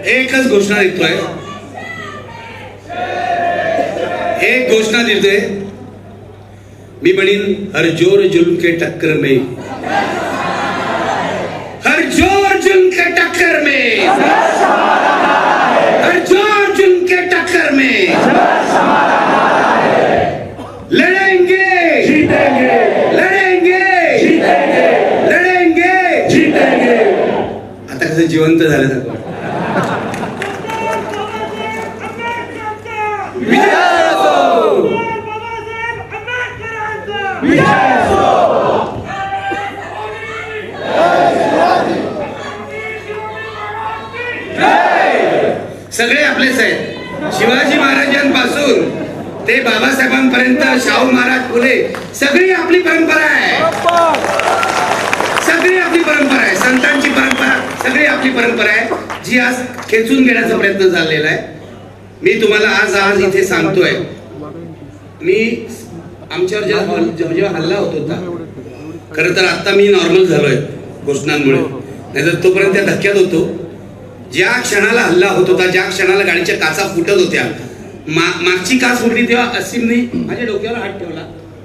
एकच घोषणा देतोय, एक घोषणा देतोय, मी म्हणीन हर जोर जुल्म के टक्कर में, हर जोर जुल्म के टक्कर में, हर जोर जुल्म के टक्कर में लड़ेंगे, जीतेंगे, लड़ेंगे, जीतेंगे, लड़ेंगे, जीतेंगे। आता कसं जिवंत झालं दाखवा। सगळे आपलेच आहेत, शिवाजी महाराजांपासून ते बाबासाहेबांपर्यंत, शाहू महाराज, फुले, सगळी आपली परंपरा आहे, सगळी आपली परंपरा आहे, संतांची परंपरा, सगळी आपली परंपरा आहे, जी आज खेचून घेण्याचा प्रयत्न झालेला आहे। मी तुम्हाला आज इथे सांगतोय, मी आमच्यावर जेव्हा हल्ला होत होता, खरं तर आता मी नॉर्मल झालोय घोषणांमुळे, नाहीतर तोपर्यंत त्या धक्क्यात होतो। ज्या क्षणाला हल्ला होत होता, ज्या क्षणाला गाडीच्या काचा फुटत होत्या, मागची काच फुटली तेव्हा असीमने माझ्या डोक्यावर हात ठेवला,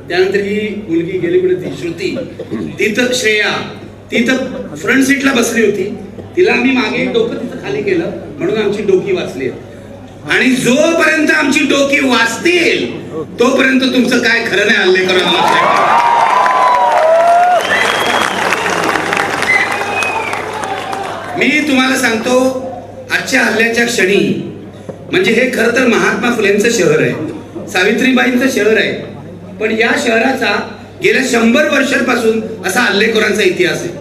त्यानंतर ही मुलगी गेली कुठे, ती श्रुती, तिथं श्रेया, तिथं फ्रंट सीटला बसली होती, तिला आम्ही मागे डोकं तिथं खाली केलं, म्हणून आमची डोकी वाचली। आणि जोपर्यंत आमची डोकी वाचतील तोपर्यंत तुमचं काय खरं नाही हल्ले करा। मी तुम्हाला सांगतो, आजच्या हल्ल्याच्या क्षणी, म्हणजे हे खरं तर महात्मा फुलेंचं शहर आहे, सावित्रीबाईंचं शहर आहे, पण या शहराचा गेल्या 100 वर्षांपासून असा हल्लेखोरांचा इतिहास आहे।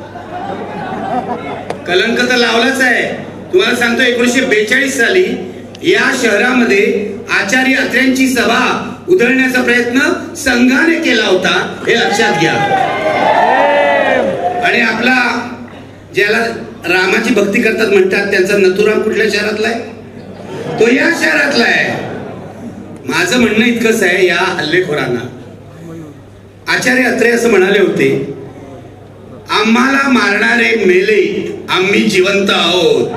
कलंक तर लावलाच आहे। तुम्हाला सांगतो, 1942 साली या शहरामध्ये आचार्य अत्र्यांची सभा उधळण्याचा प्रयत्न संघाने केला होता, हे लक्षात घ्या। आणि आपला ज्याला रामाची भक्ती करतात म्हणतात, त्यांचा नथुराम कुठल्या शहरातला आहे? तो या शहरातला आहे। माझं म्हणणं इतकंच आहे, या हल्लेखोरांना आचार्य अत्रे असं म्हणाले होते, आम्हाला मारणारे मेले, आम्ही जिवंत आहोत।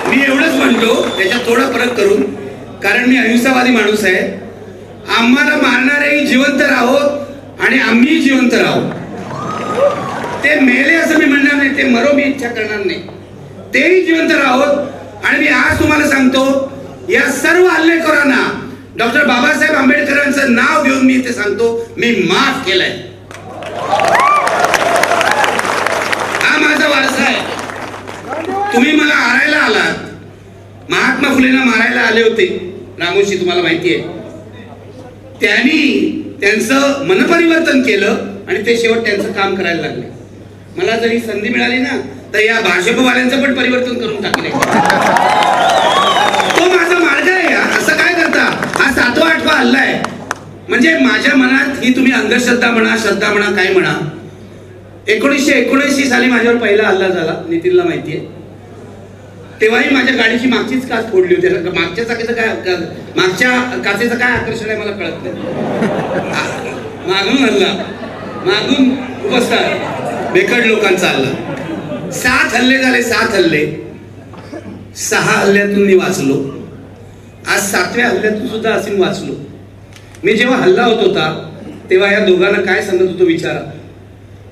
मी एवढंच म्हणतो, त्याच्यात थोडा फरक करून, कारण मी अहिंसावादी माणूस आहे। आम्हाला मारणारेही जिवंत राहोत आणि आम्ही जिवंत राहोत। ते मेले असं मी म्हणणार नाही, ते मरो मी इच्छा करणार नाही, तेही जिवंत राहोत। आणि मी आज तुम्हाला सांगतो, या सर्व हल्लेखोरांना डॉक्टर बाबासाहेब आंबेडकरांचं नाव घेऊन मी इथे सांगतो, मी माफ केलंय। हा माझा वारसा आहे। तुम्ही मला मारायला आलात, महात्मा फुलेंना मारायला आले होते रामोशी, तुम्हाला माहिती आहे। त्यांनी त्यांचं मनपरिवर्तन केलं आणि ते शेवट त्यांचं काम करायला लागले। मला जरी संधी मिळाली ना, तर या भाजपवाल्यांचं पण परिवर्तन करून टाकले। तो माझा मार्ग आहे। असं काय करता? हा 7वा 8वा हल्ला आहे। म्हणजे माझ्या मनात ही, तुम्ही अंधश्रद्धा म्हणा, श्रद्धा म्हणा, काय म्हणा, 1979 साली माझ्यावर पहिला हल्ला झाला, नितीनला माहितीये। तेव्हाही माझ्या गाडीची मागचीच काच फोडली होती। मागच्या चाकीचं काय, मागच्या काचेचं काय आकर्षण आहे मला कळत नाही। मागून हल्ला, मागून उपस्थित बेकड लोकांचा हल्ला। 7 हल्ले झाले, 7 हल्ले, 6 हल्ल्यातून मी वाचलो। आज 7व्या हल्ल्यातून सुद्धा असीम वाचलो। मी जेव्हा हल्ला होत होता तेव्हा या दोघांना काय सांगत होतो विचारा।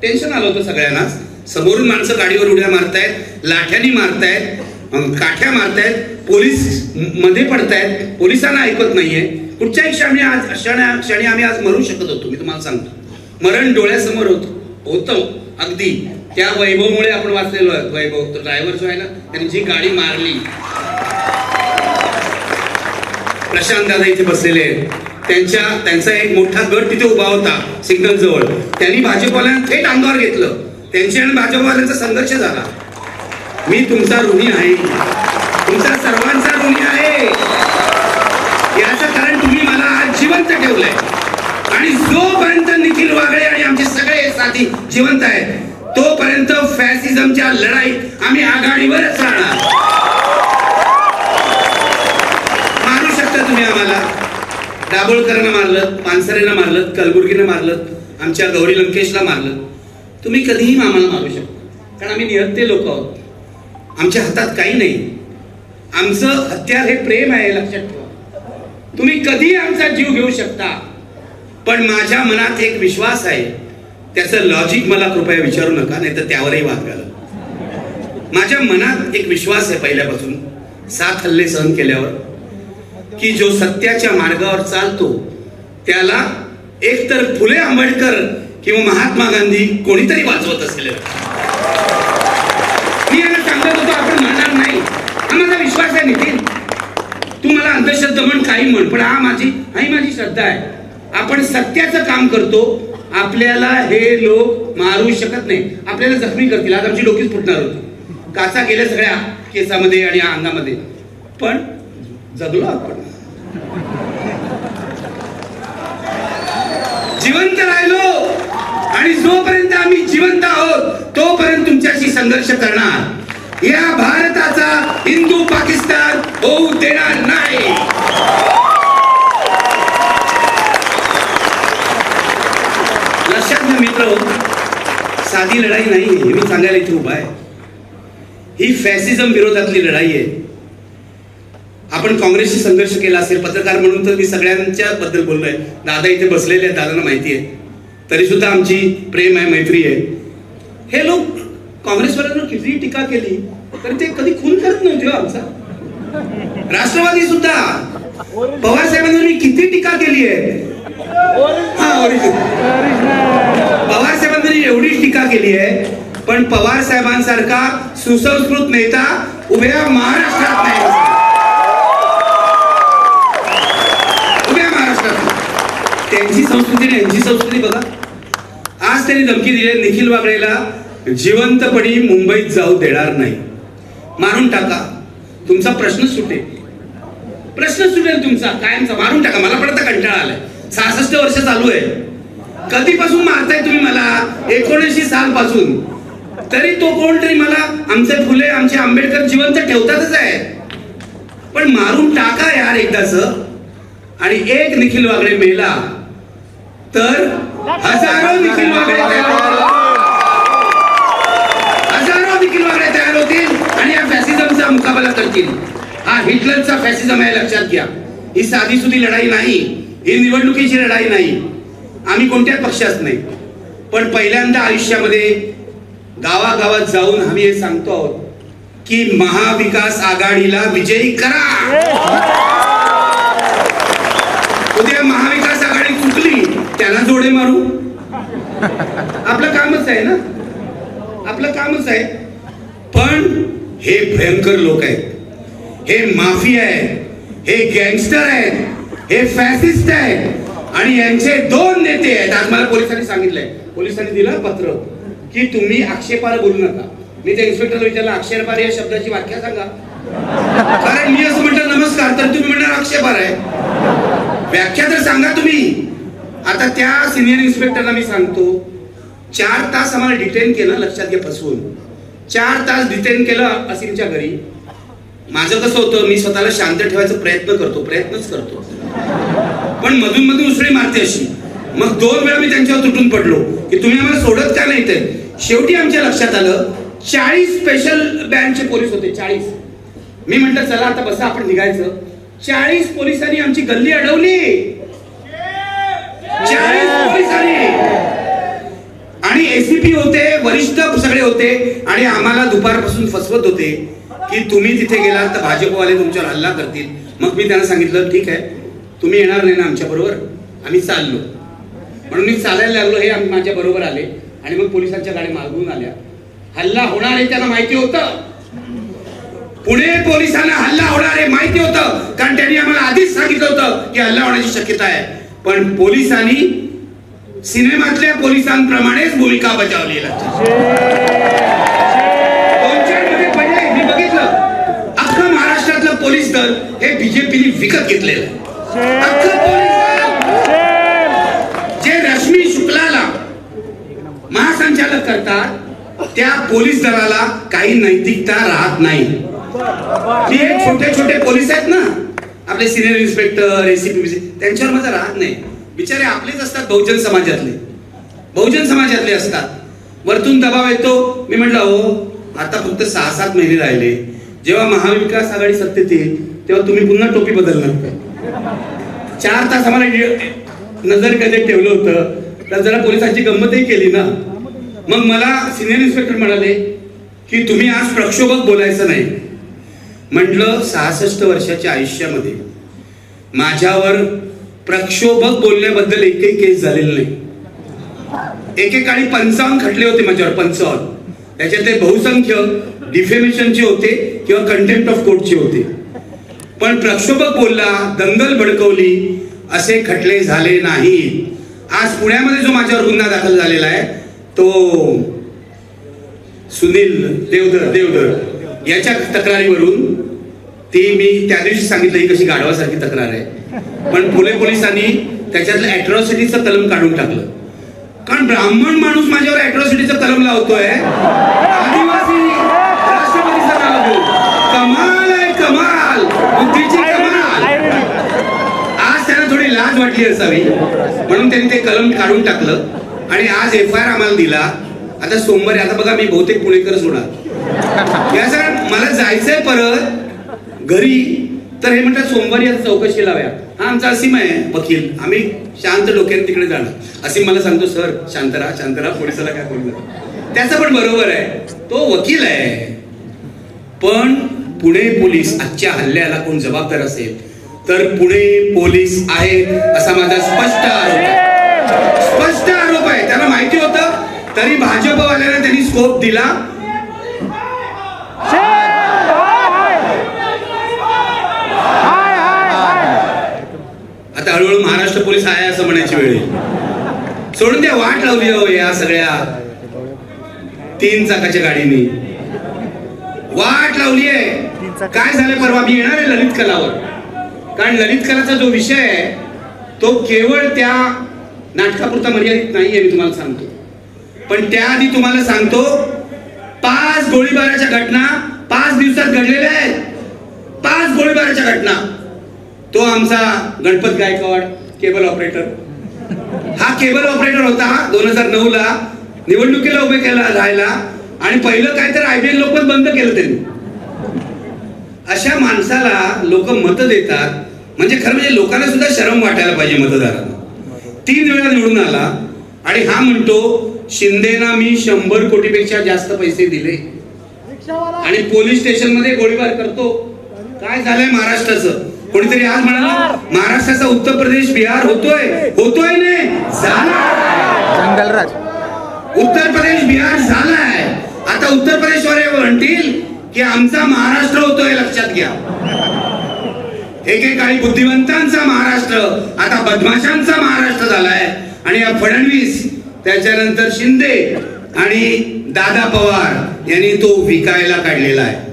टेन्शन आलं होतं सगळ्यांनाच। समोरून माणसं गाडीवर उड्या मारतायत, लाठ्यानी मारतायत, काठ्या मारतायत, पोलीस मध्ये पडतायत, पोलिसांना ऐकत नाहीये। कुठच्याही क्षणी आम्ही आज मरू शकत होतो। मी तुम्हाला सांगतो, मरण डोळ्यासमोर होतं अगदी। त्या वैभवमुळे आपण वाचलेलो आहे। वैभव तो ड्रायव्हर जो आहे ना, त्यांनी जी गाडी मारली, प्रशांत दादा इथे बसलेले आहेत, त्यांचा एक मोठा गट तिथे उभा होता सिग्नल जवळ। त्यांनी भाजपवाल्यांना थेट अंगावर घेतलं, त्यांच्या आणि भाजपवाल्यांचा संघर्ष झाला। मी तुमचा ऋणी आहे, तुमचा सर्वांचा ऋणी आहे। याचं कारण तुम्ही मला आज जिवंत ठेवलंय। आणि जोपर्यंत निखिल वागळे आणि आमचे सगळे साथी जिवंत आहेत, तोपर्यंत फॅसिझमच्या लढाईत आम्ही आघाडीवरच राहणार। मारू शकता तुम्ही आम्हाला, दाभोळकरांना मारलं, पानसरेंना मारलं, कलबुर्गीनं मारलं, आमच्या गौरी लंकेशला मारलं. तुम्ही कधीही आम्हाला मारू शकता, कारण आम्ही निहत्ते लोक आहोत. आमच्या हातात काही नाही. आमचं हत्यार हे प्रेम आहे, लक्षात ठेवा. तुम्ही कधी आमचा जीव घेऊ शकता, पण माझ्या मनात एक विश्वास आहे. त्याचं लॉजिक मला कृपया विचारू नका, नाही तर त्यावरही वाद घाला. माझ्या मनात एक विश्वास आहे पहिल्यापासून, 7 हल्ले सहन केल्यावर, की जो सत्याच्या मार्गावर चालतो त्याला एकतर फुले आंबेडकर किंवा महात्मा गांधी कोणीतरी वाचवत असेल. मी यांना सांगत होतो आपण म्हणणार नाही. हा माझा विश्वास आहे. नितीन, तू मला अंधश्रद्धा म्हण, काही म्हण, पण हा माझी श्रद्धा आहे. आपण सत्याचं काम करतो. आपल्याला हे लोक मारू शकत नाही, आपल्याला जखमी करतील. आज आमची डोकीच फुटणार होती, काचा गेल्या सगळ्या केसामध्ये आणि अंगामध्ये, पण जगलो आपण, जिवंत राहिलो. आणि जोपर्यंत आम्ही जिवंत आहोत तोपर्यंत तुमच्याशी संघर्ष करणार. या भारताचा हिंदू पाकिस्तान होऊ देणार नाही. लक्षात घ्या मित्र, साधी लढाई नाही हे मी सांगायला इथे उभा आहे. ही फॅसिझम विरोधातली लढाई आहे. आपण काँग्रेसशी संघर्ष केला असेल, पत्रकार म्हणून तर मी सगळ्यांच्या बद्दल बोललोय. दादा इथे बसलेले आहेत, दादांना माहिती आहे. तरी सुद्धा आमची प्रेम आहे, मैत्री आहे. हे लोक काँग्रेसवाल्यांवर किती टीका केली तरी ते कधी खून करत नव्हते. आमचा राष्ट्रवादी सुद्धा पवार साहेबांवर किती टीका केली आहे. पवार साहेबांनी एवढी टीका केली आहे, पण पवार साहेबांसारखा सुसंस्कृत नेता उभ्या महाराष्ट्रात नाही. त्यांची संस्कृती आणि यांची संस्कृती बघा. आज त्यांनी धमकी दिली निखिल वागळेला जिवंतपणी मुंबईत जाऊ देणार नाही, मारून टाका, तुमचा प्रश्न सुटेल. प्रश्न सुटेल तुमचा कायमचा, मारून टाका. मला पण आता कंटाळा आलाय. 66 वर्ष चालू आहे. कधीपासून मारताय तुम्ही मला? 1900 सालपासून. तरी तो कोणतरी मला, आमचे फुले आमचे आंबेडकर जिवंत ठेवतातच आहे, पण मारून टाका यार एकदाच. आणि एक निखिल वागळे मेला तर हजारो निखिल वागळे तयार होतील आणि या फॅसिझमचा मुकाबला करतील. हा हिटलरचा फॅसिझम आहे, लक्षात घ्या. ही साधी सुधी लढाई नाही, ही निवडणुकीची लढाई नाही. आम्ही कोणत्याच पक्षात नाही, पण पहिल्यांदा आयुष्यामध्ये गावागावात जाऊन आम्ही हे सांगतो आहोत की महाविकास आघाडीला विजयी करा. उद्या महाविकास आघाडी चुकली त्यांना जोडे मारू. आपलं कामच आहे ना, आपलं कामच आहे. पण हे भयंकर लोक आहेत, हे माफिया आहेत, हे गँगस्टर आहेत, हे फॅसिस्ट आहेत आणि यांचे 2 नेते आहेत. आज मला पोलिसांनी सांगितलंय, पोलिसांनी दिलं पत्र की तुम्ही आक्षेपार्ह बोलू नका. मी त्या इन्स्पेक्टरला विचारलं आक्षेपार्ह या शब्दाची व्याख्या सांगा, कारण मी असं म्हटलं नमस्कार तर तुम्ही म्हणणार आक्षेपार्ह आहे. व्याख्या तर सांगा तुम्ही. आता त्या सिनियर इन्स्पेक्टरला मी सांगतो, 4 तास आम्हाला डिटेन केलं, लक्षात घ्या, फसवून 4 तास डिटेन केलं असीमच्या घरी. माझं कसं होतं, मी स्वतःला शांत ठेवायचा प्रयत्नच करतो, पण मधून मधून उसळी मारते अशी. मग 2 वेळा मी त्यांच्यावर तुटून पडलो की तुम्ही आम्हाला सोडत का नाही. ते शेवटी आमच्या लक्षात आलं 40 स्पेशल बँडचे पोलीस होते, 40. मी म्हटलं चला आता बसा आपण निघायचं. 40 पोलिसांनी आमची गल्ली अडवली, 40 पोलिसांनी. आणि एसीपी होते, वरिष्ठ सगळे होते आणि आम्हाला दुपारपासून फसवत होते की तुम्ही तिथे गेलात तर भाजपवाले तुमच्यावर हल्ला करतील. मग मी त्यांना सांगितलं ठीक आहे, तुम्ही येणार नाही ना आमच्या बरोबर. आम्ही चाललो, म्हणून मी चालायला लागलो. हे माझ्या बरोबर आले आणि मग पोलिसांच्या गाड्या मागून आल्या. हल्ला होणार आहे त्यांना माहिती होतं. पुणे पोलिसांना हल्ला होणार आहे माहिती होतं, कारण त्यांनी आम्हाला आधीच सांगितलं होतं की हल्ला होण्याची शक्यता आहे. पण पोलिसांनी सिनेमातल्या पोलिसांप्रमाणेच भूमिका बजावली. 2-4 मध्ये पडले, मी बघितलं. अख्खं महाराष्ट्रातलं पोलीस दल हे बीजेपीने विकत घेतलेलं आहे. अख्खं पोलीस दल जे रश्मी शुक्लाला महासंचालक करतात, त्या पोलीस दलाला काही नैतिकता राहत नाही. छोटे छोटे पोलीस आहेत ना, आपले सिनियर इन्स्पेक्टर एसीपी त्यांच्यावर माझा राग नाही. बिचारे आपलेच असतात, बहुजन समाजातले असतात. वरतून दबाव येतो. मी म्हटलं हो आता फक्त 6-7 महिने राहिले, जेव्हा महाविकास आघाडी सत्तेत येईल तेव्हा तुम्ही पुन्हा टोपी बदलणार. 4 तास आम्हाला नजरकडे ठेवलं होतं, तर जरा पोलिसांची गंमतही केली ना. मग मला सिनियर इन्स्पेक्टर म्हणाले की तुम्ही आज प्रक्षोभक बोलायचं नाही. म्हटलं 66 वर्षाच्या आयुष्यामध्ये माझ्यावर प्रक्षोभक बोलण्याबद्दल एकही केस झालेली नाही. एकेकाळी 55 खटले होते माझ्यावर, 55. त्याच्यातले बहुसंख्य डिफेमेशनचे होते किंवा कंटेम्प्ट ऑफ कोर्टचे होते. पण प्रक्षोभक बोलला, दंगल भडकवली असे खटले झाले नाही. आज पुण्यामध्ये जो माझ्यावर गुन्हा दाखल झालेला आहे तो सुनील देवधर याच्या तक्रारीवरून, ती मी त्या दिवशी सांगितलं ही कशी गाढवासारखी तक्रार आहे, पण पुणे पोलिसांनी त्याच्यातलं अॅट्रॉसिटीचं कलम काढून टाकलं. कारण ब्राह्मण माणूस माझ्यावर अॅट्रॉसिटीचं कलम लावतोय, आदिवासी राष्ट्रपतीचं नाव घेऊन. कमाल आहे, कमाल, बुद्धीची कमाल. आज त्यांना थोडी लाज वाटली असावी म्हणून त्यांनी ते कलम काढून टाकलं आणि आज FIR आम्हाला दिला. आता सोमवारी, आता बघा मी बहुतेक पुणेकरच होणार या सगळ्या. मला जायचंय परत घरी, तर हे म्हणतात सोमवारी आता चौकशी लाव्या. हा आमचा असीम आहे वकील, आम्ही शांत डोक्याने तिकडे जाणार. असीम मला सांगतो सर शांत राहा, पोलिसाला काय बोलणार. त्याचं पण बरोबर आहे, तो वकील आहे. पण पुणे पोलीस आजच्या हल्ल्याला कोण जबाबदार असेल तर पुणे पोलीस आहेत असा माझा स्पष्ट आरोप आहे. त्याला माहिती होतं तरी भाजपवाल्याने त्यांनी स्कोप दिला. आता हळूहळू महाराष्ट्र पोलीस आहे असं म्हणायची वेळ सोडून द्या. वाट लावली हो या सगळ्या 3 चाकाच्या गाडीने, वाट लावली आहे. काय झालं परवा मी येणार आहे ललित कलावर, कारण ललित कलाचा जो विषय आहे तो केवळ त्या नाटकापुरता मर्यादित नाहीये, मी तुम्हाला सांगतो. पण त्याआधी तुम्हाला सांगतो 5 गोळीबाराच्या घटना 5 दिवसात घडलेल्या आहेत. 5 गोळीबाराच्या घटना. तो आमचा गणपत गायकवाड केबल ऑपरेटर, हा केबल ऑपरेटर होता 2009 ला निवडणुकीला उभे केला राहिला आणि पहिलं काय तर IBN लोकमत बंद केलं त्यांनी. अशा माणसाला लोक मत देतात म्हणजे खरं म्हणजे लोकांना सुद्धा शरम वाटायला पाहिजे. मतदारांना 3 वेळा निवडून आला आणि हा म्हणतो शिंदेना मी 100 कोटीपेक्षा जास्त पैसे दिले आणि पोलीस स्टेशन मध्ये गोळीबार करतो. काय झालंय महाराष्ट्राचं? कोणीतरी आज म्हणाला महाराष्ट्राचा उत्तर प्रदेश बिहार होतोय ने जंगलराज. उत्तर प्रदेश बिहार झालाय. आता उत्तर प्रदेश वाले म्हणतील की आमचा महाराष्ट्र होतोय. लक्षात घ्या, एकेकाळी बुद्धिवंतांचा महाराष्ट्र आता बदमाशांचा महाराष्ट्र झालाय. आणि या फडणवीस त्याच्यानंतर शिंदे आणि दादा पवार यांनी तो विकायला काढलेला आहे.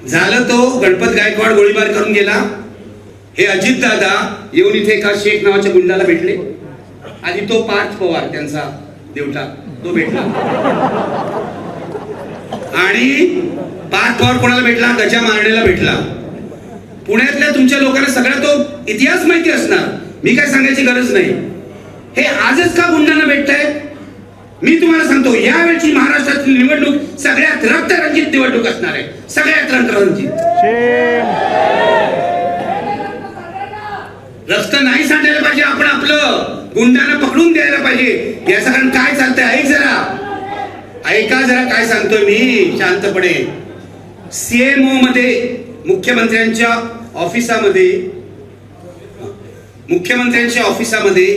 झालं तो गणपत गायकवाड गोळीबार करून गेला. हे अजित दादा येऊन इथे एका शेख नावाच्या गुंडाला भेटले. आधी तो पार्थ पवार त्यांचा देवटा तो भेटला आणि पार्थ पवार कोणाला भेटला? गजा मारण्याला भेटला. पुण्यातल्या तुमच्या लोकांना सगळा तो इतिहास माहिती असणार, मी काय सांगायची गरज नाही. हे आजच का गुंडांना भेटताय? मी तुम्हाला सांगतो यावेळची महाराष्ट्रातील निवडणूक सगळ्यात रक्तरंजित निवडणूक असणार आहे. सगळ्यात रक्तरंजित. रक्त नाही सांडायला पाहिजे. आपण आपलं गुंडांना पकडून द्यायला पाहिजे. याचं कारण काय चालतंय ऐका जरा काय सांगतोय मी शांतपणे. CMO मध्ये मुख्यमंत्र्यांच्या ऑफिसामध्ये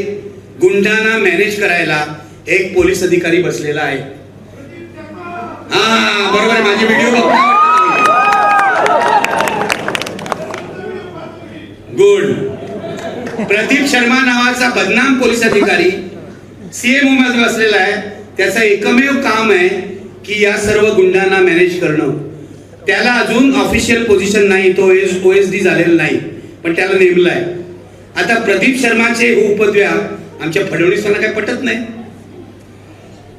गुंडांना मॅनेज करायला एक पोलीस अधिकारी बसलेला आहे. हा बरोबर आहे, माझे व्हिडिओ बघता. गुड. प्रदीप शर्मा नावाचा बदनाम पोलीस अधिकारी CMO मध्ये बसलेला आहे. त्याचं एकमेव काम आहे की या सर्व गुंडांना मॅनेज करणं. त्याला अजून ऑफिशियल पोझिशन नाही, तो OSD झालेला नाही, पण त्याला नेमलाय. आता प्रदीप शर्माचे उपद्व्या आमच्या फडणवीसांना काय पटत नाही.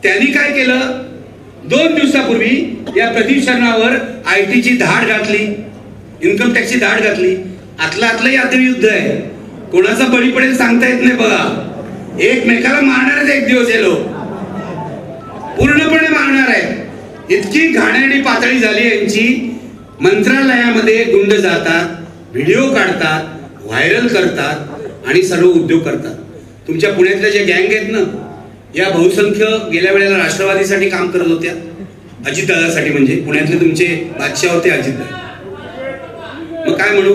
त्यांनी काय केलं, 2 दिवसापूर्वी या प्रदीप शर्मावर IT ची धाड घातली, इन्कम टॅक्सची धाड घातली. आतलं युद्ध आहे. कोणाचा बळी पडेल सांगता येत नाही बघा. एकमेकाला मारणारच एक दिवस हे लोक, पूर्णपणे मारणार आहे. इतकी घाणेरडी पातळी झाली यांची. मंत्रालयामध्ये गुंड जातात, व्हिडिओ काढतात, व्हायरल करतात आणि सर्व उद्योग करतात. तुमच्या पुण्यातल्या ज्या गँग आहेत ना, या बहुसंख्य गेल्या वेळेला राष्ट्रवादीसाठी काम करत होत्या, अजितदादासाठी. म्हणजे पुण्यातले तुमचे बादशाह होते अजितदादा. मग काय म्हणू,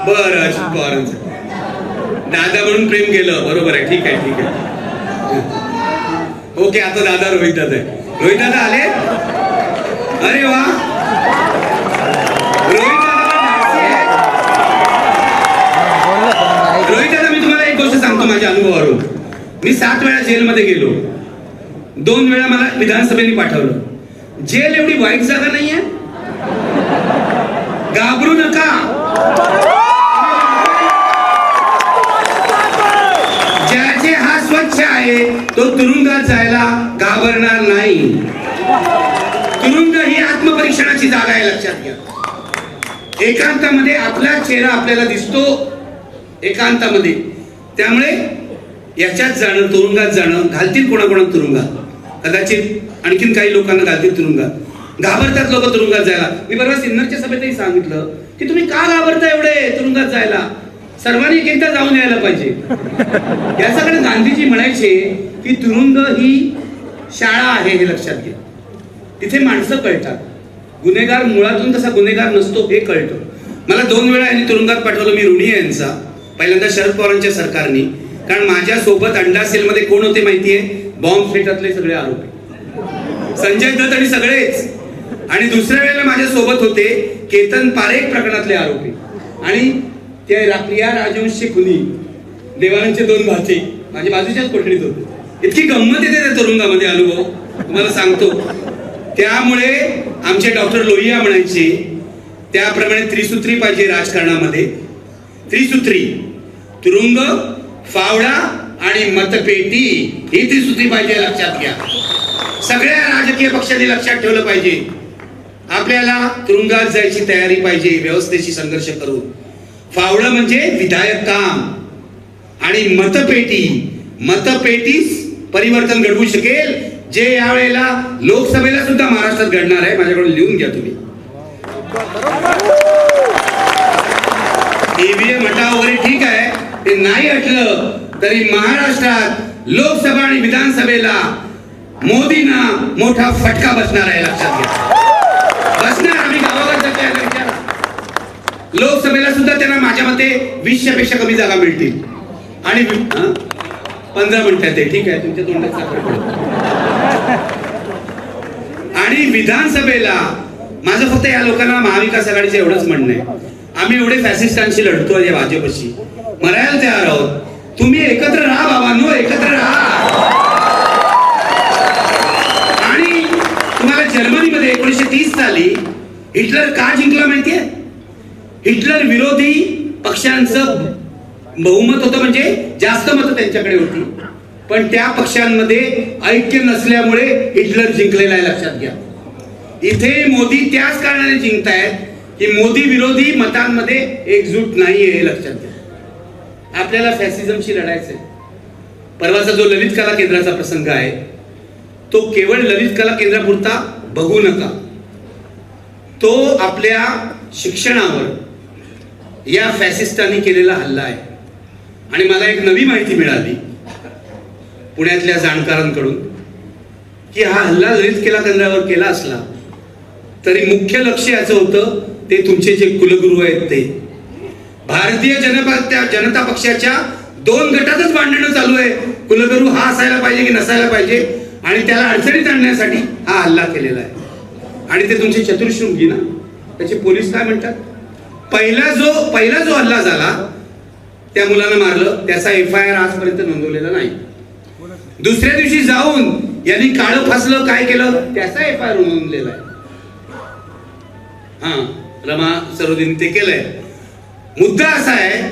बरं अजित पवारांचं दादा म्हणून प्रेम केलं, बरोबर आहे, ठीक आहे ठीक आहे, ओके. आता दादा रोहित दादा आहे. रोहित दादा आले, अरे वा. रोहित दादा, मी तुम्हाला एक गोष्ट सांगतो माझ्या अनुभवावरून. मी 7 वेळा जेलमध्ये गेलो, 2 वेळा मला विधानसभेने पाठवलं. जेल एवढी वाईट जागा नाहीये, घाबरू नका. ज्याचे हात स्वच्छ आहे तो तुरुंगात जायला घाबरणार नाही. तुरुंग ही आत्मपरीक्षणाची जागा आहे, लक्षात घ्या. एकांतामध्ये आपला चेहरा आपल्याला दिसतो, एकांतामध्ये. त्यामुळे याच्यात जाणं, तुरुंगात जाणं, घालतील कोणाकोणा तुरुंगात, कदाचित आणखीन काही लोकांना घालतील तुरुंगात. घाबरतात लोक तुरुंगात जायला. मी बरोबर सिन्नरच्या सभेतही सांगितलं की तुम्ही का घाबरता एवढे तुरुंगात जायला, सर्वांनी एकदा जाऊन यायला पाहिजे. याच्याकडे गांधीजी म्हणायचे की तुरुंग ही शाळा आहे, हे लक्षात घ्या. तिथे माणसं कळतात. गुन्हेगार मुळातून कसा गुन्हेगार नसतो हे कळतं. मला 2 वेळा यांनी तुरुंगात पाठवलं. मी ऋणी आहे यांचा. पहिल्यांदा शरद पवारांच्या सरकारने, कारण माझ्या सोबत अंडा सेलमध्ये कोण होते माहितीये, बॉम्ब स्फोटातले सगळे आरोपी, संजय दत्त आणि सगळेच. आणि दुसऱ्या वेळेला माझ्या सोबत होते केतन पारेख प्रकरणातले आरोपी आणि ते प्रिया राजवंशी खुनी, देवानंदचे 2 भाचे माझ्या बाजूच्याच कोठडीत होते. इतकी गंमत येते त्या तुरुंगामध्ये, अनुभव तुम्हाला सांगतो. त्यामुळे आमचे डॉक्टर लोहिया म्हणायचे, त्याप्रमाणे त्रिसूत्री पाहिजे राजकारणामध्ये. त्रिसूत्री, तुरुंग, फावडा आणि मतपेटी, ही त्रिसूत्री पाहिजे, लक्षात घ्या. सगळ्या राजकीय पक्षांनी लक्षात ठेवलं पाहिजे. आपल्याला तुरुंगात जायची तयारी पाहिजे, व्यवस्थेशी संघर्ष करून. फावडं म्हणजे विधायक काम आणि मतपेटीच परिवर्तन घडवू शकेल, जे यावेळेला लोकसभेला सुद्धा महाराष्ट्रात घडणार आहे. माझ्याकडून लिहून घ्या तुम्ही. ईव्हीएम हटाव वगैरे ठीक आहे, ते नाही हटलं तरी महाराष्ट्रात लोकसभा आणि विधानसभेला मोदींना मोठा फटका बसणार आहे, लक्षात घ्या. बसणार. आम्ही गावावर विचारा. लोकसभेला सुद्धा त्यांना माझ्या मते 20 पेक्षा कमी जागा मिळतील. आणि 15 मिनिटात आहे, ठीक आहे, तुमच्या तोंडात साखर पडत. आणि विधानसभेला माझं फक्त या लोकांना महाविकास आघाडीचं एवढंच म्हणणं आहे, आम्ही एवढे फॅसिस्टांशी लढतो या भाजपशी, मरायला तयार आहोत. तुम्ही एकत्र राहा बाबांनो, एकत्र राहा. आणि तुम्हाला जर्मनीमध्ये 1930 साली हिटलर का जिंकला माहितीये? हिटलर विरोधी पक्षांचं बहुमत होतं, म्हणजे जास्त मतं त्यांच्याकडे होती, पण त्या पक्षांमध्ये ऐक्य नसल्यामुळे हिटलर जिंकलेला आहे, लक्षात घ्या. इथे मोदी त्याच कारणाने जिंकतायत की मोदी विरोधी मतांमध्ये एकजूट नाहीये, हे लक्षात घ्या. आपल्याला फॅसिझमशी लढायचंय. परवाचा जो ललित कला केंद्राचा प्रसंग आहे, तो केवळ ललित कला केंद्रापुरता बघू नका. तो आपल्या शिक्षणावर या फॅसिस्टांनी केलेला हल्ला आहे. आणि मला एक नवी माहिती मिळाली पुण्यातल्या जाणकारांकडून की हा हल्ला ललित कला केंद्रावर केला असला तरी मुख्य लक्ष याचं होतं ते तुमचे जे कुलगुरू आहेत ते. भारतीय जनता पक्षाच्या 2 गटातच भांडणं चालू आहे. कुलगुरू हा असायला पाहिजे की नसायला पाहिजे, आणि त्याला अडचणीत आणण्यासाठी हा हल्ला केलेला आहे. आणि ते तुमचे चतुर्शृंगी ना, त्याचे पोलीस काय म्हणतात, पहिला जो हल्ला झाला त्या मुलानं मारलं, त्याचा FIR आजपर्यंत नोंदवलेला नाही. दुसऱ्या दिवशी जाऊन यांनी काळं फासलं काय केलं त्याचा FIR नोंदवलेला आहे. रमा सरोदीने ते केलंय. मुद्दा असा आहे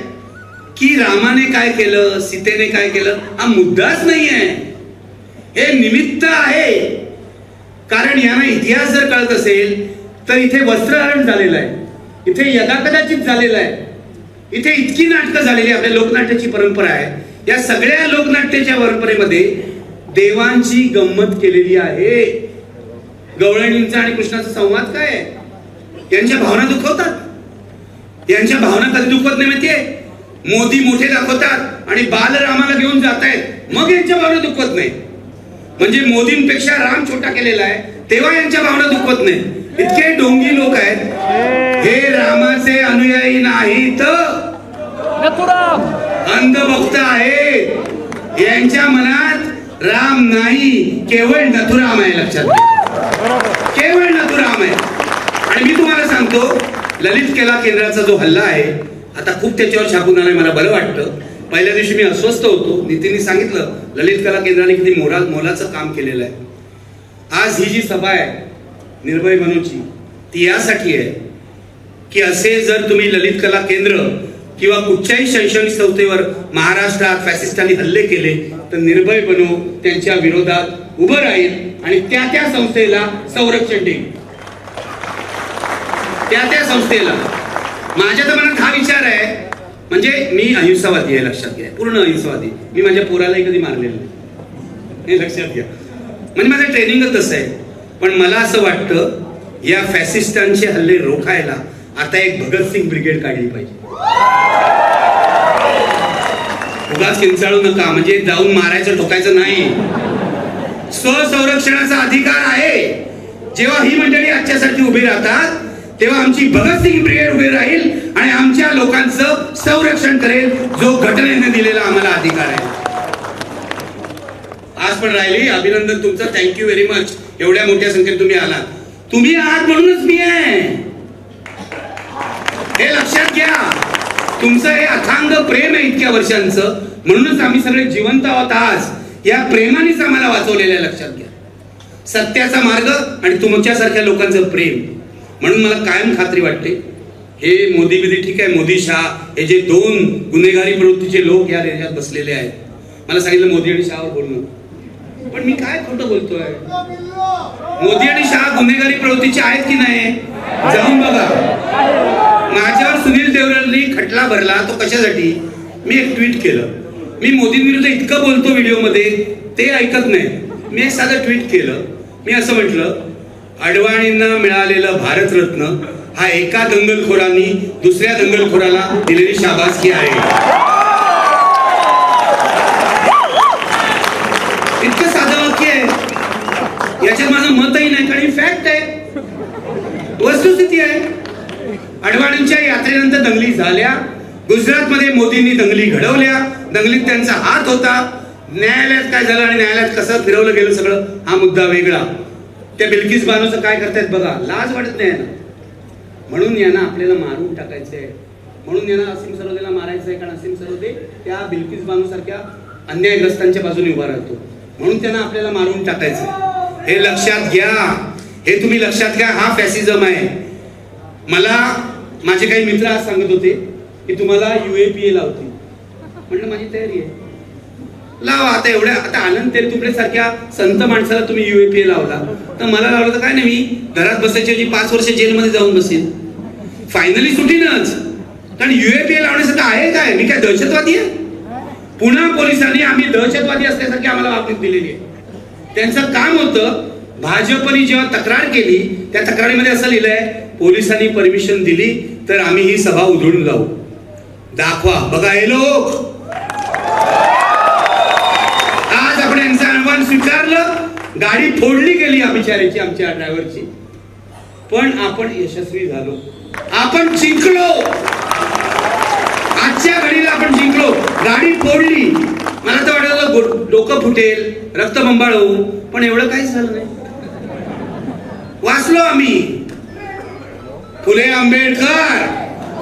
की रामाने काय केलं, सीतेने काय केलं, हा मुद्दाच नाहीये, हे निमित्त आहे. कारण यांना इतिहास जर कळत असेल तर इथे वस्त्रहरण झालेलं आहे, इथे यदाकदाचित झालेलं आहे. इथे इतकी नाटकं झालेली, आपल्या लोकनाट्याची परंपरा आहे. या सगळ्या लोकनाट्याच्या परंपरेमध्ये देवांची गंमत केलेली आहे. गवळणींचा आणि कृष्णाचा संवाद काय आहे? यांच्या भावना दुखवतात. यांच्या भावना कधी दुखवत नाही माहितीये? मोदी मोठे दाखवतात आणि बालरामाला घेऊन जात आहेत, मग यांच्या भावना दुखवत नाही. म्हणजे मोदींपेक्षा राम छोटा केलेला आहे, तेव्हा यांच्या भावना दुखवत नाही. इतके डोंगी लोक आहेत. हे रामाचे अनुयायी नाहीत, अंधभक्त आहेत. यांच्या मनात राम नाही, केवळ नथुराम आहे. लक्षात घ्या, केवळ नथुराम आहे. आणि मी तुम्हाला सांगतो, ललित कला केंद्राचा जो हल्ला आहे, आता खूप त्याच्यावर छापून आलाय. मला बरं वाटतं. पहिल्या दिवशी मी अस्वस्थ होतो. नितीनने सांगितलं ललित कला केंद्राने किती मोलाचं काम केलेलं आहे. आज ही जी सभा आहे निर्भय बनूची, ती यासाठी आहे की असे जर तुम्ही ललित कला केंद्र किंवा कुठच्याही शैक्षणिक संस्थेवर महाराष्ट्रात फॅसिस्टांनी हल्ले केले तर निर्भय बनू त्यांच्या विरोधात उभं राहील आणि त्या त्या संस्थेला संरक्षण देईल. त्या त्या संस्थेला. माझ्या तर मनात हा विचार आहे, म्हणजे मी अहिंसावादी आहे, लक्षात घ्या, पूर्ण अहिंसावादी. मी माझ्या पोरालाही कधी मारलेलं नाही, हे लक्षात घ्या. म्हणजे माझं ट्रेनिंगच तसं आहे. पण मला असं वाटतं या फॅसिस्टांचे हल्ले रोखायला आता एक भगतसिंग ब्रिगेड काढली पाहिजे. उगाच किंचाळू नका, म्हणजे जाऊन मारायचं ठोकायचं नाही. स्वसंरक्षणाचा अधिकार आहे. जेव्हा ही मंडळी आजच्यासाठी उभी राहतात तेव्हा आमची भगतसिंग ब्रिगेड उभी राहील आणि आमच्या लोकांचं संरक्षण करेल, जो घटनेने दिलेला आम्हाला अधिकार आहे. आज पण राहिली. अभिनंदन तुमचं, थँक्यू व्हेरी मच. एवढ्या मोठ्या संख्येत तुम्ही आलात. तुम्ही आहात म्हणूनच मी आहे, हे लक्षात घ्या. तुमचं हे अथांग प्रेम आहे इतक्या वर्षांचं, म्हणूनच आम्ही सगळे जिवंत आहोत आज. या प्रेमानेच आम्हाला वाचवलेलं आहे, लक्षात घ्या. सत्याचा मार्ग आणि तुमच्यासारख्या लोकांचं प्रेम. म्हणून मला कायम खात्री वाटते, हे मोदी बिदी ठीक आहे, मोदी शाह हे जे दोन गुन्हेगारी प्रवृत्तीचे लोक या देशात बसलेले आहेत. मला सांगितलं मोदी आणि शहावर बोलणं, पण मी काय खोटं बोलतोय? मोदी आणि शहा गुन्हेगारी प्रवृत्तीचे आहेत की नाही? जाऊन बघा. माझ्यावर सुनील देवरेंनी खटला भरला, तो कशासाठी? मी एक ट्विट केलं. मी मोदींविरुद्ध इतकं बोलतो व्हिडिओमध्ये, ते ऐकत नाही. मी एक साधं ट्विट केलं. मी असं म्हटलं, अडवाणींना मिळालेलं भारतरत्न हा एका दंगलखोरांनी दुसऱ्या दंगलखोराला दिलेली शाबासकी आहे. इतकं साधं वाक्य आहे. याच्यात माझं मतही नाही, कारण फॅक्ट आहे, वस्तुस्थिती आहे. अडवाणींच्या यात्रेनंतर दंगली झाल्या. गुजरातमध्ये मोदींनी दंगली घडवल्या. दंगलीत त्यांचा हात होता. न्यायालयात काय झालं आणि न्यायालयात कसं फिरवलं गेलं सगळं, हा मुद्दा वेगळा. त्या बिल्किस बानोचं काय करतायत बघा, लाज वाटत नाही ना. म्हणून यांना आपल्याला मारून टाकायचंय, म्हणून यांना असीम सरोदेला मारायचंय, कारण असीम सरोदे त्या बिल्किस बानो सारख्या अन्यायग्रस्तांच्या बाजूने उभा राहतो. म्हणून त्यांना आपल्याला मारून टाकायचं. हे लक्षात घ्या, हे तुम्ही लक्षात घ्या. हा फॅसिझम आहे. मला माझे काही मित्र आज सांगत होते की तुम्हाला UAPA लावतील. म्हटलं माझी तयारी आहे, लावा. आता एवढ्या, आता आनंद तेलतुंबडे सारख्या संत माणसाला तुम्ही UAPA लावला तर मला लावलं तर काय नाही, मी घरात बसायच्या ऐवजी 5 वर्ष जेलमध्ये जाऊन बसेल. फायनली सुटीनच. कारण UAPA लावण्यासारखं आहे काय? मी काय दहशतवादी आहे? पुन्हा पोलिसांनी आम्ही दहशतवादी असल्यासारखी आम्हाला वागणूक दिलेली आहे. त्यांचं काम होतं, भाजपने जेव्हा तक्रार केली त्या तक्रारीमध्ये असं लिहिलंय, पोलिसांनी परमिशन दिली तर आम्ही ही सभा उधळून लावू. दाखवा, बघा हे लोक. आज आपण यांचं आव्हान स्वीकारलं. गाडी फोडली गेली बिचाऱ्याची, आमच्या ड्रायव्हरची, पण आपण यशस्वी झालो. आपण जिंकलो. आजच्या घडीला आपण जिंकलो. गाडी फोडली. मला तर वाटलं डोकं फुटेल, रक्तबंबाळ होऊ, पण एवढं काहीच झालं नाही. वाचलो आम्ही. फुले आंबेडकर,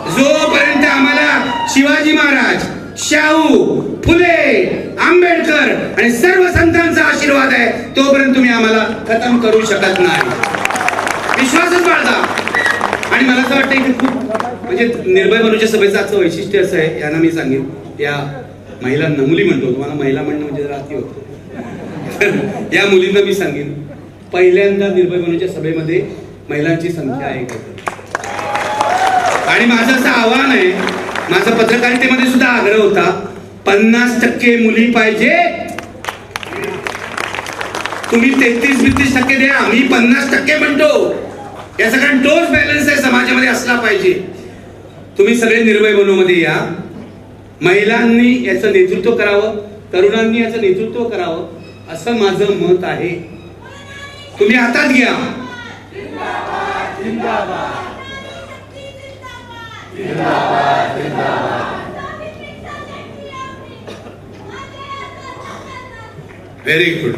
जोपर्यंत आम्हाला शिवाजी महाराज, शाहू, फुले, आंबेडकर आणि सर्व संतांचा आशीर्वाद आहे, तोपर्यंत तुम्ही आम्हाला खतम करू शकत नाही. विश्वासच बाळगा. आणि मला असं वाटतं की खूप, म्हणजे निर्भय बनूच्या सभेचं आजचं वैशिष्ट्य असं आहे, यांना मी सांगेन, त्या महिलांना, मुली म्हणतो, तुम्हाला महिला म्हणणं म्हणजे जरा अति होतं. या मुलींना मी सांगेन, पहिल्यांदा निर्भय बनूच्या सभेमध्ये महिलांची संख्या आहे. आणि माझं असं आव्हान आहे, माझा पत्रकारितेमध्ये सुद्धा आग्रह होता, 50% मुली पाहिजे. तुम्ही 33-32% द्या, मी 50% म्हणतो. याचा कारण तोच बॅलन्स आहे समाजामध्ये असला पाहिजे. तुम्ही सगळे निर्भय बनवमध्ये या. महिलांनी याचं नेतृत्व करावं, तरुणांनी याचं नेतृत्व करावं, असं माझं मत आहे. तुम्ही हातात घ्या. Very good.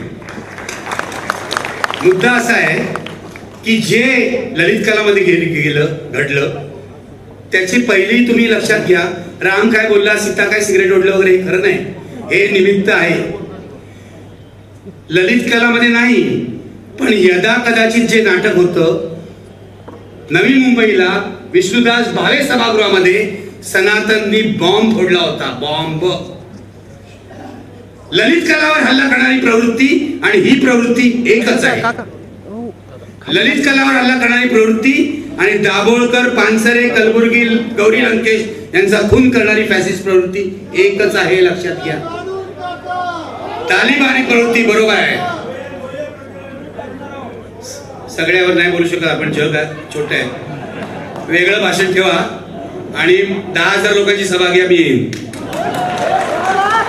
मुद्दा असा आहे की जे ललित कलामध्ये घडलं त्याची पहिली तुम्ही लक्षात घ्या. राम काय बोलला, सीता काय सिगरेट ओढलं वगैरे खरं नाही, हे निमित्त आहे. ललित कलामध्ये नाही, पण यदा कदाचित जे नाटक होतं नवी मुंबईला विष्णुदास भावे सभागृहामध्ये सनातननी बॉम्ब फोडला होता. बॉम्ब. ललित कलावर हल्ला करणारी प्रवृत्ती आणि ही प्रवृत्ती एकच आहे. ललित कलावर हल्ला करणारी प्रवृत्ती आणि दाभोळकर, पानसरे, कलबुर्गी, गौरी लंकेश यांचा खून करणारी फॅसिस्ट प्रवृत्ती एकच आहे, लक्षात घ्या. तालिबानी प्रवृत्ती बरोबर आहे. सगळ्यावर नाही बोलू शकत आपण, जग छोट आहे. वेगळं भाषण ठेवा आणि 10,000 लोकांची सभा घ्या, मी येईन.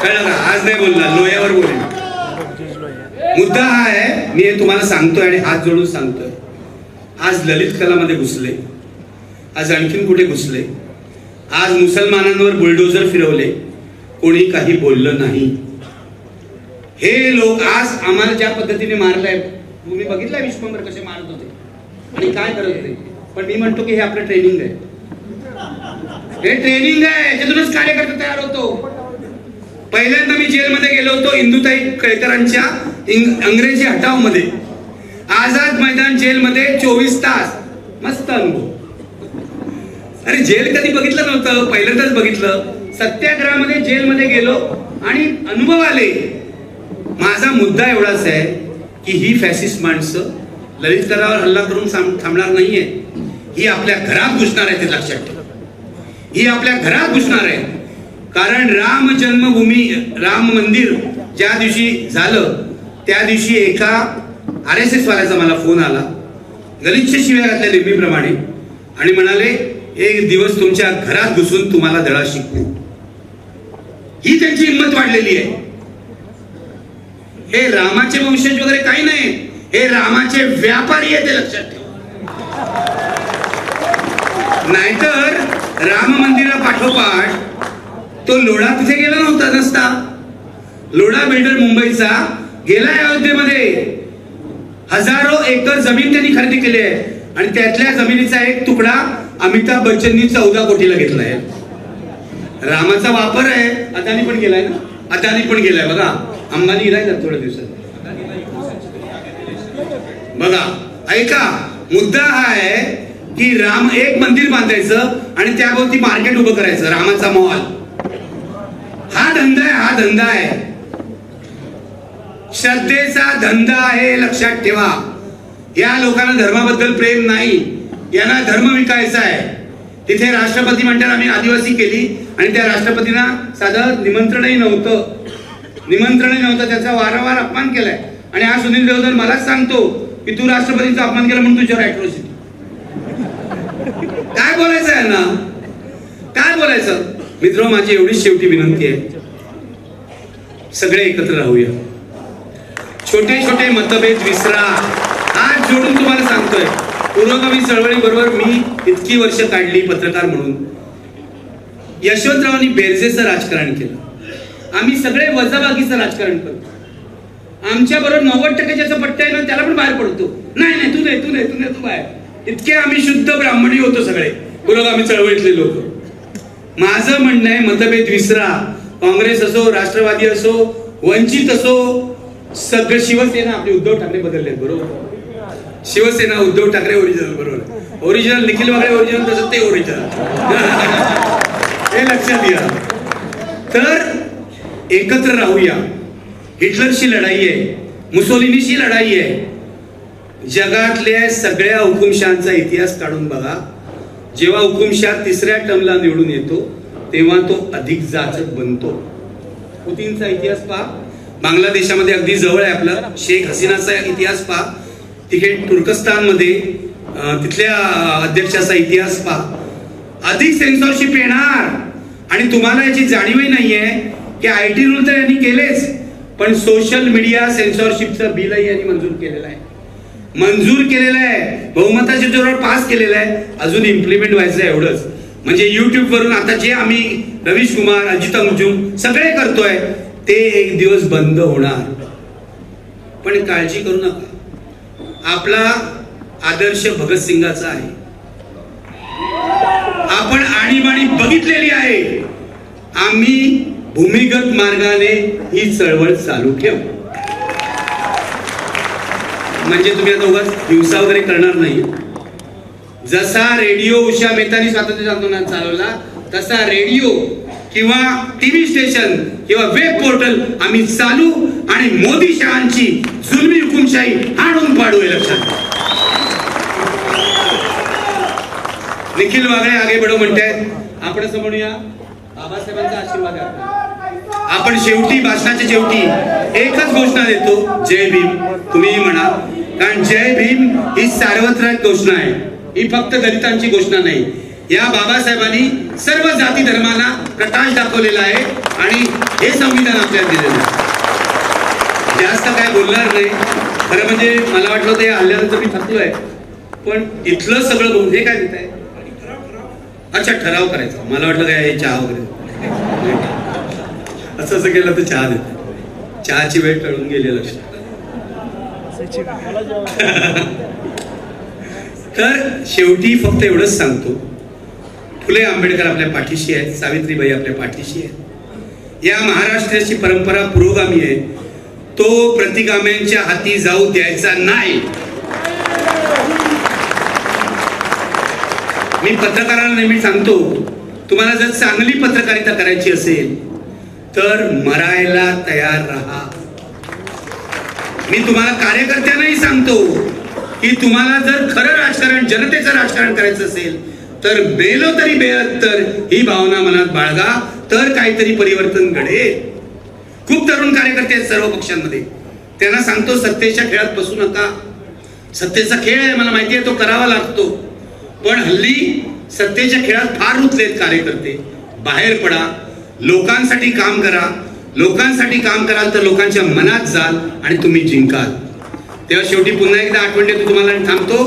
कळलं का? आज नाही बोलणार, लोह्यावर बोलेन. मुद्दा हा आहे, मी हे तुम्हाला सांगतोय आणि हात जोडून सांगतोय. आज ललित कलामध्ये घुसले, आज आणखीन कुठे घुसले. आज मुसलमानांवर बुलडोजर फिरवले, कोणी काही बोललं नाही. हे लोक आज आम्हाला ज्या पद्धतीने मारलाय, तुम्ही बघितलंय विश्वंभर कसे मारत होते आणि काय करत होते. पण मी म्हणतो की हे आपलं ट्रेनिंग आहे. हे ट्रेनिंग आहे, याच्यातूनच कार्यकर्ता तयार होतो. पहिल्यांदा मी जेलमध्ये गेलो होतो इंदुताई केळकरांच्या अंग्रेजी हटाव मध्ये. आझाद मैदान जेलमध्ये 24 तास. मस्त अनुभव. अरे जेल कधी बघितलं नव्हतं, पहिल्यांदाच बघितलं. सत्याग्रहामध्ये जेलमध्ये गेलो आणि अनुभव आले. माझा मुद्दा एवढाच आहे की ही फॅसिस्ट माणसं ललित कलावर हल्ला करून थांबणार नाहीये. ही आपल्या घरात घुसणार आहे, ते लक्षात ठेवा. ही आपल्या घरात घुसणार आहे. कारण राम जन्मभूमी, राम मंदिर ज्या दिवशी झालं त्या दिवशी एका RSS वाल्याचा मला फोन आला, गलिच्छ शिव्या घातल्या नेहमीप्रमाणे, आणि म्हणाले एक दिवस तुमच्या घरात घुसून तुम्हाला धडा शिकवू. ही त्यांची हिंमत वाढलेली आहे. हे रामाचे वंशज वगैरे काही नाही, हे रामाचे व्यापारी आहे, ते लक्षात ठेवा. नाहीतर राम मंदिरा पाठोपाठ तो लोढा तिथे गेला नव्हता नसता. लोढा बिल्डर मुंबईचा गेलाय अयोध्येमध्ये. हजारो एकर जमीन त्यांनी खरेदी केली आहे आणि त्यातल्या जमिनीचा एक तुकडा अमिताभ बच्चननी 14 कोटीला घेतलाय. रामाचा वापर आहे. अदानी पण गेलाय ना, अदानी पण गेलाय बघा. अंबानी गेलाय ना थोड्या दिवसात. बघा ऐका, मुद्दा हा आहे की राम एक मंदिर बांधायचं आणि त्याभोवती मार्केट उभं करायचं, रामाचा मॉल. हा धंदा आहे, हा धंदा आहे. श्रद्धेचा धंदा आहे, लक्षात ठेवा. या लोकांना धर्माबद्दल प्रेम नाही, यांना धर्म विकायचा आहे. तिथे राष्ट्रपती म्हणतात आम्ही आदिवासी केली आणि त्या राष्ट्रपतींना साधं निमंत्रणही नव्हतं. त्याचा वारंवार अपमान केलाय. आणि हा सुनील देवधर मलाच सांगतो की तू राष्ट्रपतींचा अपमान केला म्हणून तुझ्यावर अॅट्रॉसिटी. काय बोलायचं आहे ना, काय बोलायचं. मित्र, माझी एवढीच शेवटी विनंती आहे, सगळे एकत्र राहूया. छोटे छोटे मतभेद विसरा. आज जोडून तुम्हाला सांगतोय, पुरोगामी चळवळी बरोबर मी इतकी वर्ष काढली पत्रकार म्हणून. यशवंतरावांनी बेरजेचं राजकारण केलं. आम्ही सगळे वजाबाकीचं राजकारण करतो. आमच्या बरोबर 90% ज्याचा पट्टा आहे ना त्याला पण बाहेर पडतो. नाही तू नाही तू बाहेर. इतके आम्ही शुद्ध ब्राह्मणी होतो सगळे पुरोगामी चळवळीतले लोक. माझं म्हणणं आहे, मतभेद विसरा. काँग्रेस असो, राष्ट्रवादी असो, वंचित असो, सगळं. शिवसेना आपले उद्धव ठाकरे बदलले बरोबर. शिवसेना उद्धव ठाकरे ओरिजिनल बरोबर. ओरिजिनल निखिल वागळे ओरिजिनल, तसं ते ओरिजिनल. हे लक्षात घ्या. तर एकत्र राहूया. हिटलरशी लढाई आहे, मुसोलिनीशी लढाई आहे. जगातल्या सगळ्या हुकुमशहांचा इतिहास काढून बघा. जेव्हा हुकुमशाह तिसऱ्या टर्मला निवडून येतो तेव्हा तो अधिक जाचक बनतो. पुतीनचा इतिहास पहा, बांगलादेशामध्ये अगदी जवळ आहे आपलं. शेख हसीनाचा इतिहास पहा, तिथे तुर्कस्तानमध्ये तिथल्या अध्यक्षाचा इतिहास पहा. अधिक सेन्सॉरशिप येणार. आणि तुम्हाला याची जाणीवही नाहीये की IT रूल तर यांनी केलेच, पण सोशल मीडिया सेन्सॉरशिपचं बिलही यांनी मंजूर केलेलं आहे. बहुमताच्या जोरावर पास केलेलं आहे. अजून इम्प्लिमेंट व्हायचं आहे एवढंच. म्हणजे YouTube वरून आता जे आम्ही रवीश कुमार, अजित अंजुम सगळे करतोय ते एक दिवस बंद होणार. पण काळजी करू नका, आपला आदर्श भगतसिंगाचा आहे. आपण आणीबाणी बघितलेली आहे. आम्ही भूमिगत मार्गाने ही चळवळ चालू ठेवू. म्हणजे तुम्ही आता उगाच हिंसा वगैरे करणार नाही. जसा रेडिओ उषा मेहतानी स्वातंत्र्य आंदोलन चालवला तसा रेडिओ किंवा TV स्टेशन किंवा वेब पोर्टल आम्ही चालू आणि मोदी शहांची जुलमी हुकुमशाही हाणून पाडू. लक्षात. निखिल वागळे आगे बढो म्हणतायत. आपण असं म्हणूया, बाबासाहेबांचा आशीर्वाद आहे. आपण शेवटी भाषणाच्या शेवटी एकच घोषणा देतो, जय भीम. तुम्हीही म्हणा, कारण जय भीम ही सार्वत्रिक घोषणा आहे. ही फक्त दलितांची घोषणा नाही. या बाबासाहेबांनी सर्व जाती धर्मांना प्रकाश दाखवलेला आहे आणि हे संविधान आपल्याला दिलेलं आहे. जास्त काय बोलणार नाही. खरं म्हणजे मला वाटलं होतं या हल्ल्यानंतर मी थकलोय, पण इथलं सगळं बघून हे काय देत आहे. अच्छा, ठराव करायचा. मला वाटलं काय चहा वगैरे असं केलं तर चहा देत. चहाची वेळ टळून गेली. लक्षात. तर शेवटी फक्त एवढंच सांगतो, फुले आंबेडकर आपल्या पाठीशी आहेत, सावित्रीबाई आपल्या पाठीशी आहेत. या महाराष्ट्राची परंपरा पुरोगामी आहे. तो प्रतिगाम्यांच्या हाती जाऊ द्यायचा नाही. मी पत्रकारांना नेहमी सांगतो, तुम्हाला जर चांगली पत्रकारिता करायची असेल तर मरायला तयार राहा. मी तुम्हाला कार्यकर्त्यांनाही सांगतो की तुम्हाला जर खरं राजकारण, जनतेचं राजकारण करायचं असेल तर बेलो तरी बेहत्तर ही भावना मनात बाळगा, तर काहीतरी परिवर्तन घडेल. खूप तरुण कार्यकर्ते आहेत सर्व पक्षांमध्ये. त्यांना सांगतो, सत्तेच्या खेळात बसू नका. सत्तेचा खेळ आहे, मला माहिती आहे, तो करावा लागतो. पण हल्ली सत्तेच्या खेळात फार रुतलेत कार्यकर्ते. बाहेर पडा, लोकांसाठी काम करा. लोकांसाठी काम कराल तर लोकांच्या मनात जाल आणि तुम्ही जिंकाल. तेव्हा शेवटी पुन्हा एकदा आठवण देतो तुम्हाला आणि थांबतो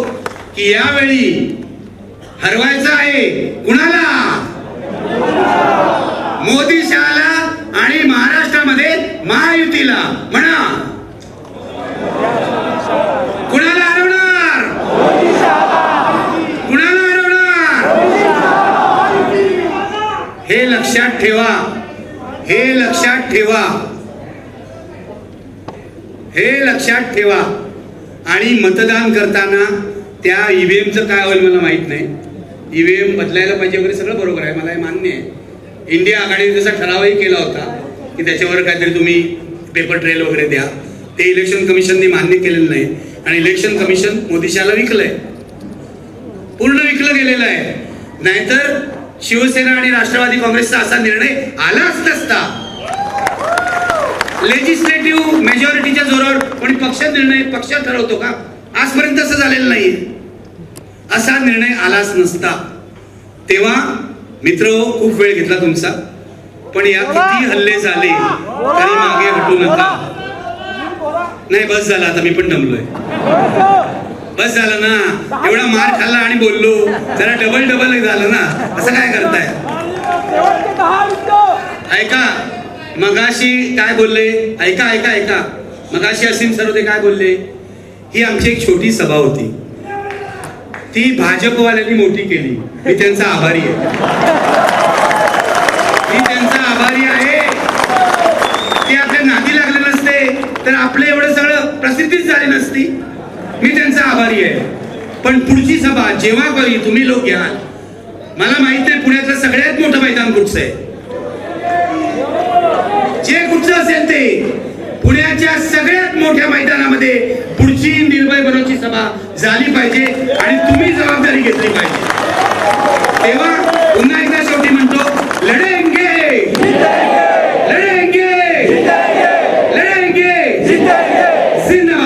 की यावेळी हरवायचं आहे कुणाला? मोदी शहाला आणि महाराष्ट्रामध्ये महायुतीला. म्हणा, कुणाला हरवणार? कुणाला हरवणार? हे लक्षात ठेवा. हे लक्षात ठेवा. हे लक्षात ठेवा. आणि मतदान करताना त्या EVMचं काय होईल मला माहित नाही. EVM बदलायला पाहिजे वगैरे सगळं बरोबर आहे, मला हे मान्य आहे. इंडिया आघाडीने जसा ठरावही केला होता की त्याच्यावर काहीतरी तुम्ही पेपर ट्रेल वगैरे द्या, ते इलेक्शन कमिशनने मान्य केलेलं नाही. आणि इलेक्शन कमिशन मोदीशाला विकलंय, पूर्ण विकलं गेलेलं आहे. नाहीतर शिवसेना आणि राष्ट्रवादी काँग्रेसचा असा निर्णय आलाच नसता. लेजिस्लेटिव्ह मेजॉरिटीच्या जोरावर कोणी पक्ष ठरवतो का? आजपर्यंत असं झालेलं नाही. असा निर्णय आलाच नसता. तेव्हा मित्र, खूप वेळ घेतला तुमचा, पण या किती हल्ले झाले तरी मागे हटू नका. नाही, बस झाला आता, मी पण दमलोय. बस झालं ना, एवढा मार खाल्ला आणि बोललो, जरा डबल झालं ना. असं काय करताय? ऐका, मगाशी काय बोलले? ऐका. मगाशी असीम सरोदे काय बोलले? ही आमची एक छोटी सभा होती, ती भाजपवाल्यांनी मोठी केली. मी त्यांचा आभारी आहे. ते आपल्या नादी लागले नसते तर आपले एवढं सगळं प्रसिद्धीच झाली नसती. मी त्यांचा आभारी आहे. पण पुढची सभा जेव्हा कधी तुम्ही लोक घ्याल, मला माहित आहे पुण्यातलं सगळ्यात मोठं मैदान कुठचं आहे. जे कुठचं असेल ते पुण्याच्या सगळ्यात मोठ्या मैदानामध्ये पुढची निर्भय बनवची सभा झाली पाहिजे आणि तुम्ही जबाबदारी घेतली पाहिजे. तेव्हा पुन्हा एकदा शेवटी म्हणतो, लढाई जिंदाबाद